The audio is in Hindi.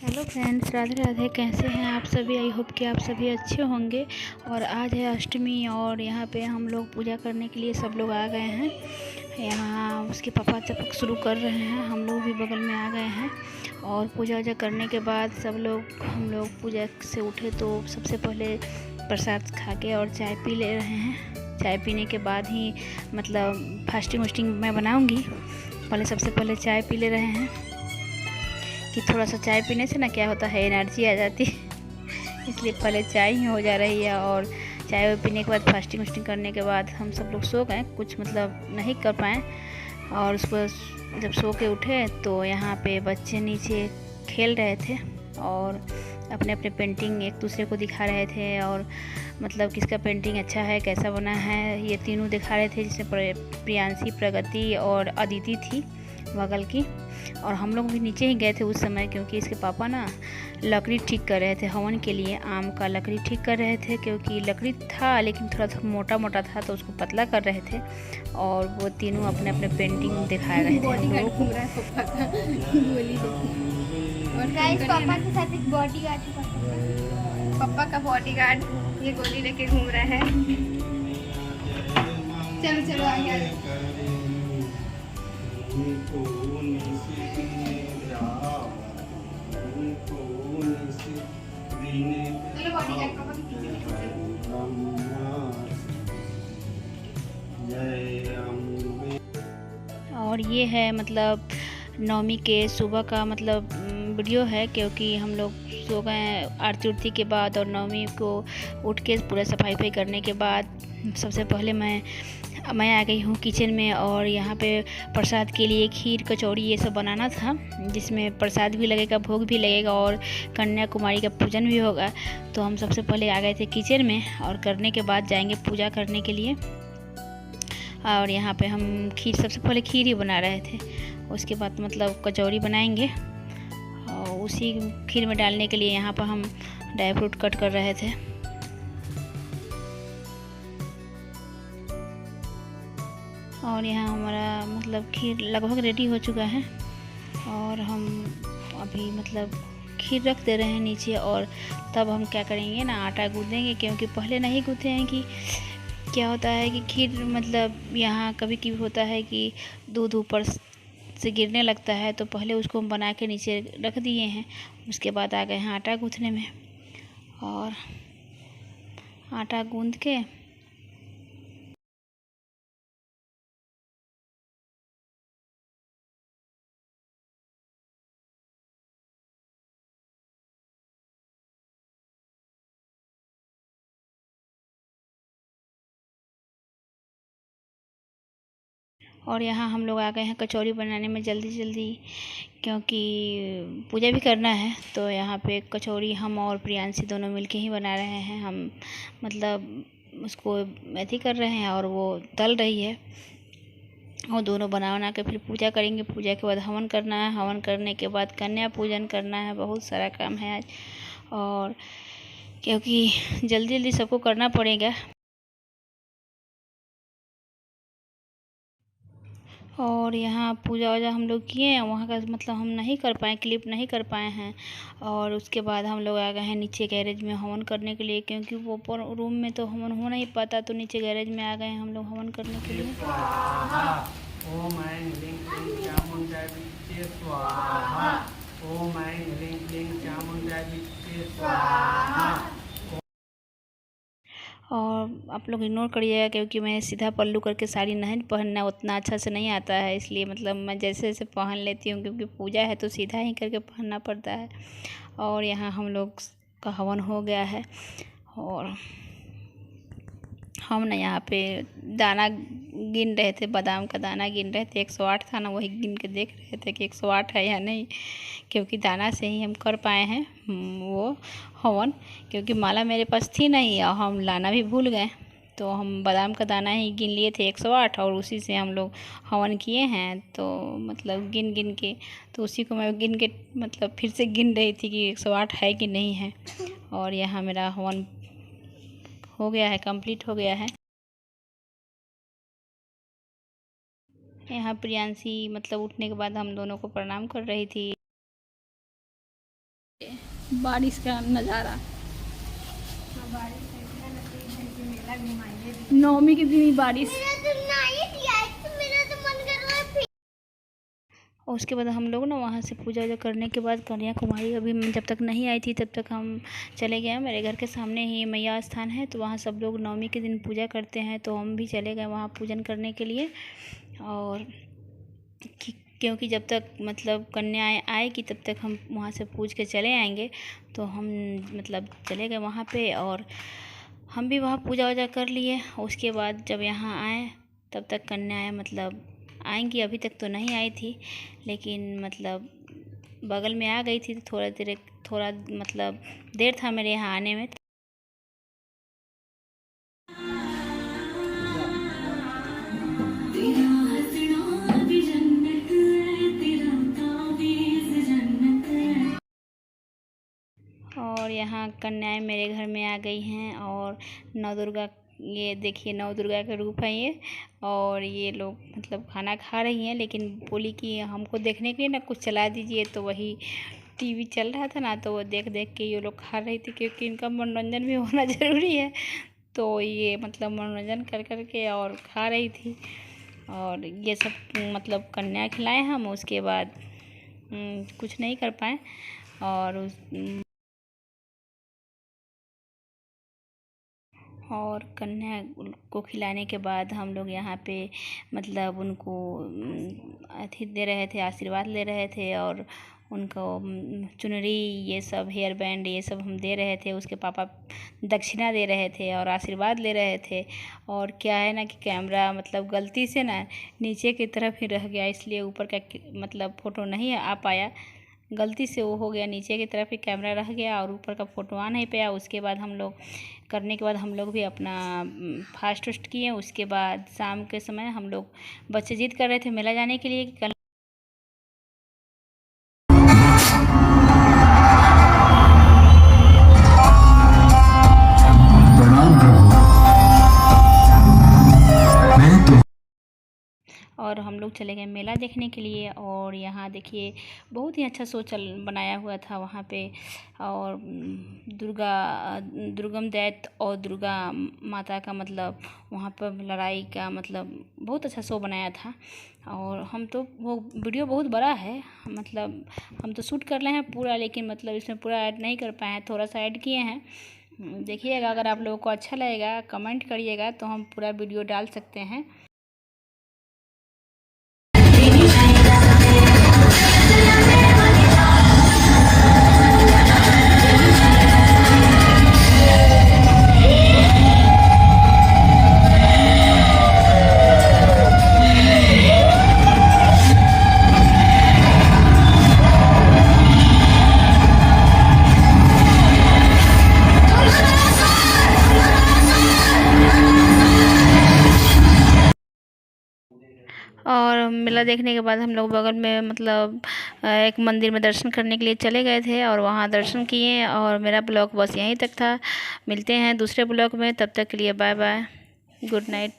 Hello friends, Radhe Radhe. कैसे हैं आप सभी? आई होप कि आप सभी अच्छे होंगे। और आज है अष्टमी और यहाँ पे हम लोग पूजा करने के लिए सब लोग आ गए हैं। यहाँ उसके पापा जब शुरू कर रहे हैं, हम लोग भी बगल में आ गए हैं। और पूजा वूजा करने के बाद हम लोग पूजा से उठे तो सबसे पहले प्रसाद खा के और चाय पी ले रहे हैं। चाय पीने के बाद ही मतलब फास्टिंग वास्टिंग मैं बनाऊँगी। पहले सबसे पहले चाय पी ले रहे हैं कि थोड़ा सा चाय पीने से ना क्या होता है, एनर्जी आ जाती है। इसलिए पहले चाय ही हो जा रही है। और चाय पीने के बाद फास्टिंग वास्टिंग करने के बाद हम सब लोग सो गए, कुछ मतलब नहीं कर पाए। और उसको जब सो के उठे तो यहाँ पे बच्चे नीचे खेल रहे थे और अपने अपने पेंटिंग एक दूसरे को दिखा रहे थे। और मतलब किसका पेंटिंग अच्छा है, कैसा बना है, ये तीनों दिखा रहे थे, जिसमें प्रियांशी, प्रगति और अदिति थी बगल की। और हम लोग भी नीचे ही गए थे उस समय, क्योंकि इसके पापा ना लकड़ी ठीक कर रहे थे हवन के लिए। आम का लकड़ी ठीक कर रहे थे, क्योंकि लकड़ी था लेकिन थोड़ा सा मोटा मोटा था तो उसको पतला कर रहे थे। और वो तीनों अपने अपने पेंटिंग दिखा रहे थे हम लोगों को। और गाइस, पापा के साथ एक बॉडीगार्ड, पापा का बॉडीगार्ड ये गोली लेके घूम रहा है। चलो चलो आगे। चलो बॉडीगार्ड पापा के पीछे पीछे चलो। और ये है मतलब नवमी के सुबह का मतलब वीडियो है, क्योंकि हम लोग सो गए आरती उरती के बाद। और नवमी को उठ के पूरा सफाई वफाई करने के बाद सबसे पहले मैं आ गई हूँ किचन में। और यहाँ पे प्रसाद के लिए खीर कचौड़ी ये सब बनाना था, जिसमें प्रसाद भी लगेगा, भोग भी लगेगा और कन्याकुमारी का पूजन भी होगा। तो हम सबसे पहले आ गए थे किचन में और करने के बाद जाएंगे पूजा करने के लिए। और यहाँ पे हम सबसे पहले खीर ही बना रहे थे, उसके बाद मतलब कचौड़ी बनाएंगे। और उसी खीर में डालने के लिए यहाँ पर हम ड्राई फ्रूट कट कर रहे थे। और यहाँ हमारा मतलब खीर लगभग रेडी हो चुका है। और हम अभी मतलब खीर रख दे रहे हैं नीचे। और तब हम क्या करेंगे ना, आटा गूँधेंगे, क्योंकि पहले नहीं गूँथे हैं कि क्या होता है कि खीर मतलब यहाँ कभी कभी होता है कि दूध ऊपर से गिरने लगता है। तो पहले उसको हम बना के नीचे रख दिए हैं, उसके बाद आ गए हैं आटा गूँथने में। और आटा गूँध के और यहाँ हम लोग आ गए हैं कचौड़ी बनाने में जल्दी जल्दी, क्योंकि पूजा भी करना है। तो यहाँ पे कचौड़ी हम और प्रियांशी दोनों मिलके ही बना रहे हैं। हम मतलब उसको मेथी कर रहे हैं और वो तल रही है। और दोनों बना के फिर पूजा करेंगे। पूजा के बाद हवन करना है, हवन करने के बाद कन्या पूजन करना है। बहुत सारा काम है आज, और क्योंकि जल्दी जल्दी सबको करना पड़ेगा। और यहाँ पूजा वूजा हम लोग किए हैं, वहाँ का मतलब हम नहीं कर पाए, क्लिप नहीं कर पाए हैं। और उसके बाद हम लोग आ गए हैं नीचे गैरेज में हवन करने के लिए, क्योंकि वो ऊपर रूम में तो हवन हो नहीं पाता। तो नीचे गैरेज में आ गए हैं हम लोग हवन करने के लिए। ओम ऐं ह्रीं क्लीं चामुण्डाय विद्महे स्वाहा। ओम ऐं ह्रीं क्लीं चामुण्डाय विद्महे स्वाहा। और आप लोग इग्नोर करिएगा, क्योंकि मैं सीधा पल्लू करके साड़ी नहीं पहनना उतना अच्छा से नहीं आता है, इसलिए मतलब मैं जैसे जैसे पहन लेती हूँ, क्योंकि पूजा है तो सीधा ही करके पहनना पड़ता है। और यहाँ हम लोग का हवन हो गया है। और हम ना यहाँ पे दाना गिन रहे थे, बादाम का दाना गिन रहे थे। 108 था ना, वही गिन के देख रहे थे कि 108 है या नहीं, क्योंकि दाना से ही हम कर पाए हैं वो हवन, क्योंकि माला मेरे पास थी नहीं और हम लाना भी भूल गए। तो हम बादाम का दाना ही गिन लिए थे 108, और उसी से हम लोग हवन किए हैं। तो मतलब गिन गिन के, तो उसी को मैं गिन के मतलब फिर से गिन रही थी कि 108 है कि नहीं है। और यहाँ मेरा हवन हो गया है, कंप्लीट हो गया है। यहाँ प्रियांशी मतलब उठने के बाद हम दोनों को प्रणाम कर रही थी। बारिश का नज़ारा, मेला नवमी के दिन ही बारिश। और उसके बाद हम लोग ना वहाँ से पूजा वूजा करने के बाद कन्याकुमारी अभी जब तक नहीं आई थी तब तक हम चले गए। मेरे घर के सामने ही मैया स्थान है, तो वहाँ सब लोग नवमी के दिन पूजा करते हैं, तो हम भी चले गए वहाँ पूजन करने के लिए। और क्योंकि जब तक मतलब कन्या आएगी तब तक हम वहाँ से पूज के चले आएंगे, तो हम मतलब चले गए वहाँ पे और हम भी वहाँ पूजा वूजा कर लिए। उसके बाद जब यहाँ आए तब तक कन्या मतलब आएंगी, अभी तक तो नहीं आई थी, लेकिन मतलब बगल में आ गई थी, तो थोड़ा मतलब देर था मेरे यहाँ आने में। और यहाँ कन्याएं मेरे घर में आ गई हैं और नौ दुर्गा, ये देखिए नौ दुर्गा का रूप है ये। और ये लोग मतलब खाना खा रही हैं, लेकिन बोली कि हमको देखने के लिए ना कुछ चला दीजिए, तो वही टीवी चल रहा था ना, तो वो देख देख के ये लोग खा रही थी, क्योंकि इनका मनोरंजन भी होना ज़रूरी है। तो ये मतलब मनोरंजन कर कर के और खा रही थी। और ये सब मतलब कन्या खिलाए हम, उसके बाद कुछ नहीं कर पाए। और कन्या को खिलाने के बाद हम लोग यहाँ पे मतलब उनको अथी दे रहे थे, आशीर्वाद ले रहे थे, और उनको चुनरी ये सब हेयर बैंड ये सब हम दे रहे थे। उसके पापा दक्षिणा दे रहे थे और आशीर्वाद ले रहे थे। और क्या है ना कि कैमरा मतलब गलती से ना नीचे की तरफ ही रह गया, इसलिए ऊपर का मतलब फ़ोटो नहीं आ पाया। गलती से वो हो गया, नीचे की तरफ ही कैमरा रह गया और ऊपर का फ़ोटो आ नहीं पाया। उसके बाद हम लोग करने के बाद हम लोग भी अपना फास्ट उस्ट किए। उसके बाद शाम के समय हम लोग बच्चे जिद कर रहे थे मेला जाने के लिए कि कल और हम लोग चले गए मेला देखने के लिए। और यहाँ देखिए बहुत ही अच्छा शो बनाया हुआ था वहाँ पे। और दुर्गम दैत्य और दुर्गा माता का मतलब वहाँ पर लड़ाई का मतलब बहुत अच्छा शो बनाया था। और हम तो वो वीडियो बहुत बड़ा है, मतलब हम तो शूट कर रहे हैं पूरा, लेकिन मतलब इसमें पूरा ऐड नहीं कर पाए हैं, थोड़ा सा ऐड किए हैं। देखिएगा, अगर आप लोगों को अच्छा लगेगा कमेंट करिएगा, तो हम पूरा वीडियो डाल सकते हैं। और मेला देखने के बाद हम लोग बगल में मतलब एक मंदिर में दर्शन करने के लिए चले गए थे और वहाँ दर्शन किए। और मेरा ब्लॉग बस यहीं तक था। मिलते हैं दूसरे ब्लॉग में, तब तक के लिए बाय बाय, गुड नाइट।